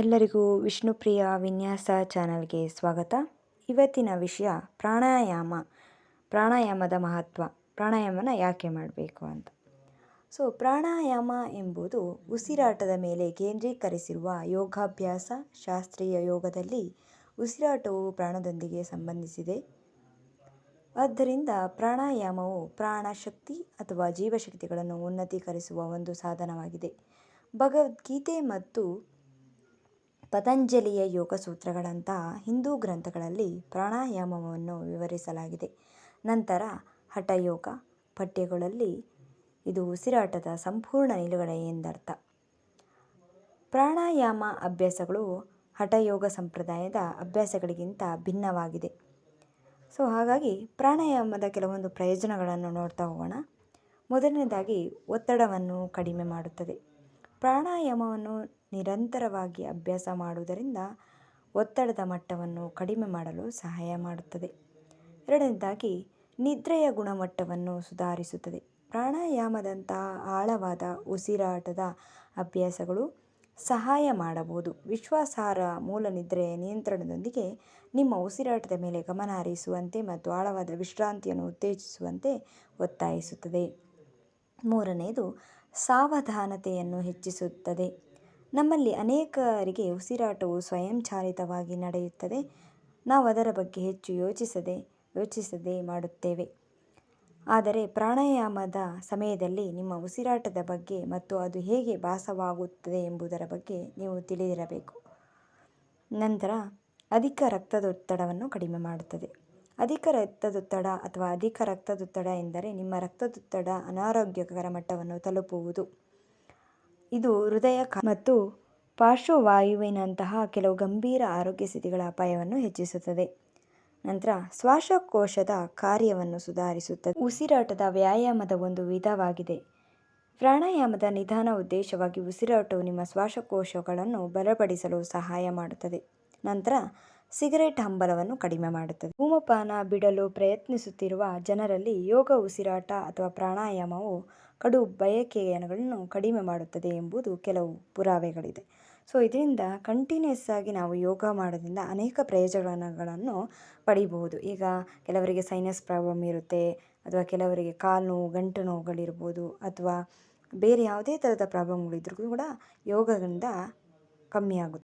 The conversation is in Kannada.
ಎಲ್ಲರಿಗೂ ವಿಷ್ಣುಪ್ರಿಯ ವಿನ್ಯಾಸ ಚಾನಲ್ಗೆ ಸ್ವಾಗತ. ಇವತ್ತಿನ ವಿಷಯ ಪ್ರಾಣಾಯಾಮದ ಮಹತ್ವ. ಪ್ರಾಣಾಯಾಮನ ಯಾಕೆ ಮಾಡಬೇಕು ಅಂತ. ಪ್ರಾಣಾಯಾಮ ಎಂಬುದು ಉಸಿರಾಟದ ಮೇಲೆ ಕೇಂದ್ರೀಕರಿಸಿರುವ ಯೋಗಾಭ್ಯಾಸ. ಶಾಸ್ತ್ರೀಯ ಯೋಗದಲ್ಲಿ ಉಸಿರಾಟವು ಪ್ರಾಣದೊಂದಿಗೆ ಸಂಬಂಧಿಸಿದೆ. ಆದ್ದರಿಂದ ಪ್ರಾಣಾಯಾಮವು ಪ್ರಾಣಶಕ್ತಿ ಅಥವಾ ಜೀವಶಕ್ತಿಗಳನ್ನು ಉನ್ನತೀಕರಿಸುವ ಒಂದು ಸಾಧನವಾಗಿದೆ. ಭಗವದ್ಗೀತೆ ಮತ್ತು ಪತಂಜಲಿಯ ಯೋಗ ಸೂತ್ರಗಳಂತಹ ಹಿಂದೂ ಗ್ರಂಥಗಳಲ್ಲಿ ಪ್ರಾಣಾಯಾಮವನ್ನು ವಿವರಿಸಲಾಗಿದೆ. ನಂತರ ಹಠಯೋಗ ಪಠ್ಯಗಳಲ್ಲಿ ಇದು ಉಸಿರಾಟದ ಸಂಪೂರ್ಣ ನಿಲುಗಡೆ ಎಂದರ್ಥ. ಪ್ರಾಣಾಯಾಮ ಅಭ್ಯಾಸಗಳು ಹಠಯೋಗ ಸಂಪ್ರದಾಯದ ಅಭ್ಯಾಸಗಳಿಗಿಂತ ಭಿನ್ನವಾಗಿದೆ. ಹಾಗಾಗಿ ಪ್ರಾಣಾಯಾಮದ ಕೆಲವೊಂದು ಪ್ರಯೋಜನಗಳನ್ನು ನೋಡ್ತಾ ಹೋಗೋಣ. ಮೊದಲನೇದಾಗಿ ಒತ್ತಡವನ್ನು ಕಡಿಮೆ ಮಾಡುತ್ತದೆ. ಪ್ರಾಣಾಯಾಮವನ್ನು ನಿರಂತರವಾಗಿ ಅಭ್ಯಾಸ ಮಾಡುವುದರಿಂದ ಒತ್ತಡದ ಮಟ್ಟವನ್ನು ಕಡಿಮೆ ಮಾಡಲು ಸಹಾಯ ಮಾಡುತ್ತದೆ. ಎರಡನೇದಾಗಿ ನಿದ್ರೆಯ ಗುಣಮಟ್ಟವನ್ನು ಸುಧಾರಿಸುತ್ತದೆ. ಪ್ರಾಣಾಯಾಮದಂತಹ ಆಳವಾದ ಉಸಿರಾಟದ ಅಭ್ಯಾಸಗಳು ಸಹಾಯ ಮಾಡಬಹುದು. ವಿಶ್ವಾಸಾರ್ಹ ಮೂಲ ನಿದ್ರೆಯ ನಿಯಂತ್ರಣದೊಂದಿಗೆ ನಿಮ್ಮ ಉಸಿರಾಟದ ಮೇಲೆ ಗಮನ ಹರಿಸುವಂತೆ ಮತ್ತು ಆಳವಾದ ವಿಶ್ರಾಂತಿಯನ್ನು ಉತ್ತೇಜಿಸುವಂತೆ ಒತ್ತಾಯಿಸುತ್ತದೆ. ಮೂರನೆಯದು ಸಾವಧಾನತೆಯನ್ನು ಹೆಚ್ಚಿಸುತ್ತದೆ. ನಮ್ಮಲ್ಲಿ ಅನೇಕರಿಗೆ ಉಸಿರಾಟವು ಸ್ವಯಂಚಾಲಿತವಾಗಿ ನಡೆಯುತ್ತದೆ. ನಾವು ಅದರ ಬಗ್ಗೆ ಹೆಚ್ಚು ಯೋಚಿಸದೆ ಮಾಡುತ್ತೇವೆ. ಆದರೆ ಪ್ರಾಣಾಯಾಮದ ಸಮಯದಲ್ಲಿ ನಿಮ್ಮ ಉಸಿರಾಟದ ಬಗ್ಗೆ ಮತ್ತು ಅದು ಹೇಗೆ ಭಾಸವಾಗುತ್ತದೆ ಎಂಬುದರ ಬಗ್ಗೆ ನೀವು ತಿಳಿದಿರಬೇಕು. ನಂತರ ಅಧಿಕ ರಕ್ತದೊತ್ತಡವನ್ನು ಕಡಿಮೆ ಮಾಡುತ್ತದೆ. ಅಧಿಕ ರಕ್ತದೊತ್ತಡ ಎಂದರೆ ನಿಮ್ಮ ರಕ್ತದೊತ್ತಡ ಅನಾರೋಗ್ಯಕರ ಮಟ್ಟವನ್ನು ತಲುಪುವುದು. ಇದು ಹೃದಯ ಮತ್ತು ಪಾರ್ಶ್ವವಾಯುವಿನಂತಹ ಕೆಲವು ಗಂಭೀರ ಆರೋಗ್ಯ ಸ್ಥಿತಿಗಳ ಅಪಾಯವನ್ನು ಹೆಚ್ಚಿಸುತ್ತದೆ. ನಂತರ ಶ್ವಾಸಕೋಶದ ಕಾರ್ಯವನ್ನು ಸುಧಾರಿಸುತ್ತದೆ. ಉಸಿರಾಟದ ವ್ಯಾಯಾಮದ ಒಂದು ವಿಧವಾಗಿದೆ. ಪ್ರಾಣಾಯಾಮದ ನಿಧಾನ ಉದ್ದೇಶವಾಗಿ ಉಸಿರಾಟವು ನಿಮ್ಮ ಶ್ವಾಸಕೋಶಗಳನ್ನು ಬಲಪಡಿಸಲು ಸಹಾಯ ಮಾಡುತ್ತದೆ. ನಂತರ ಸಿಗರೆಟ್ ಹಂಬಲವನ್ನು ಕಡಿಮೆ ಮಾಡುತ್ತದೆ. ಧೂಮಪಾನ ಬಿಡಲು ಪ್ರಯತ್ನಿಸುತ್ತಿರುವ ಜನರಲ್ಲಿ ಯೋಗ ಉಸಿರಾಟ ಅಥವಾ ಪ್ರಾಣಾಯಾಮವು ಕಡು ಬಯಕೆಗಳನ್ನು ಕಡಿಮೆ ಮಾಡುತ್ತದೆ ಎಂಬುದು ಕೆಲವು ಪುರಾವೆಗಳಿದೆ. ಇದರಿಂದ ಕಂಟಿನ್ಯೂಸ್ ಆಗಿ ನಾವು ಯೋಗ ಮಾಡೋದ್ರಿಂದ ಅನೇಕ ಪ್ರಯೋಜನಗಳನ್ನು ಪಡಿಬಹುದು. ಈಗ ಕೆಲವರಿಗೆ ಸೈನಸ್ ಪ್ರಾಬ್ಲಮ್ ಇರುತ್ತೆ, ಅಥವಾ ಕೆಲವರಿಗೆ ಕಾಲು ನೋವು, ಗಂಟು ನೋವುಗಳಿರ್ಬೋದು, ಅಥವಾ ಬೇರೆ ಯಾವುದೇ ಥರದ ಪ್ರಾಬ್ಲಮ್ಗಳಿದ್ರೂ ಕೂಡ ಯೋಗದಿಂದ ಕಮ್ಮಿ ಆಗುತ್ತೆ.